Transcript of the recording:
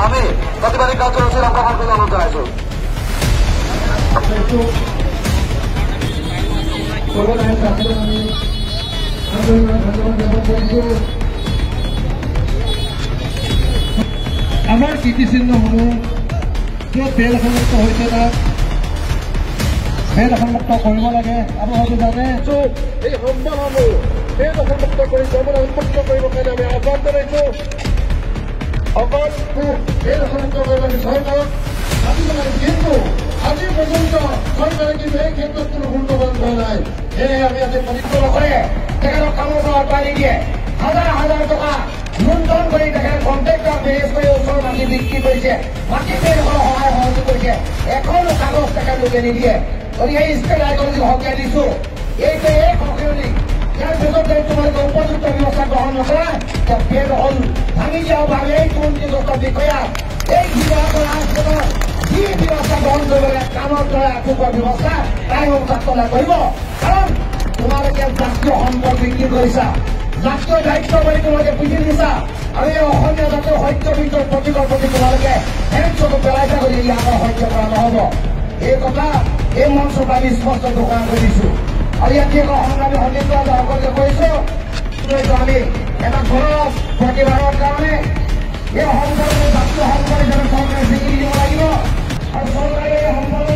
আমি প্ৰতিবাদী কাৰ্যসূচিৰ অংশগ্ৰহণ কৰে অনুৰোধ জানাইছো। আমাৰ কীৰ্তিচিহ্নসমূহ য'ত বেল এখনমুক্ত হৈছে তাত বেল এখনমুক্ত কৰিব লাগে। আপোনালোকে জানে এই সম্মানসমূহ বেল এখনমুক্ত কৰি যমুনা উন্মুক্ত কৰিবৰ কাৰণে আমি আহ্বান জনাইছো। অকল বেল এখনমুক্ত কৰিব লাগে চৰকাৰক ভাবিব লাগে, কিন্তু আজি পৰ্যন্ত চৰকাৰে কিন্তু এই ক্ষেত্ৰত কোনো গুৰুত্ববান হোৱা নাই। সেয়েহে আমি আজি প্ৰতিষ্ঠিত নকৰে তেখেতক কামৰ পৰা আঁতৰাই নিদিয়ে। হাজাৰ হাজাৰ টকা লুণ্ঠন কৰি তেখেতে কণ্ট্ৰেক্টৰ বেছ কৰি ওচৰৰ মাটি বিক্ৰী কৰিছে, মাটি বেৰখনৰ সহায় সহযোগ কৰিছে, এখনো কাগজ তেখেতলোকে নিদিয়ে। গতিকে এই ষ্টেট আইকনিক হকিয়াই দিছো, এইটো এই সকিয়নি ইয়াৰ পিছত যদি তোমালোকে উপযুক্ত ব্যৱস্থা গ্ৰহণ নকৰা তেতিয়া বেৰ হল ভাঙি দিয়া হ'ব। আমি এই দুৰ্নীতিগ্ৰস্ত বিষয়া এই বিভাগৰ ৰাজপথৰ যি ব্যৱস্থা গ্ৰহণ কৰিব লাগে কামৰ দ্বাৰা আকোৱাৰ ব্যৱস্থা তাই মুক্তালা কৰিব। কাৰণ তোমালোকে জাতীয় সম্পদ বিক্ৰী কৰিছা, জাতীয় দায়িত্ব বুলি তোমালোকে বুজি দিছা, আৰু এই অসমীয়া জাতীয় সত্যবীজৰ প্ৰতীকৰ প্ৰতি তোমালোকে হেন চকু পেলাইছা বুলি ইয়াৰ সহ্য কৰা নহ'ব। এই কথা এই মঞ্চৰ পৰা আমি স্পষ্ট ঘোষণা কৰি দিছো। আৰু ইয়াত যি সংগ্ৰামী সতীৰ্থসকলে কৈছো আমি এটা ঘৰৰ প্ৰতিবাদৰ কাৰণে এই সম্পৰ্কে জাতীয় সম্পদ হিচাপে চৰকাৰে স্বীকৃতি দিব লাগিব। আৰু চৰকাৰে এই সম্পদ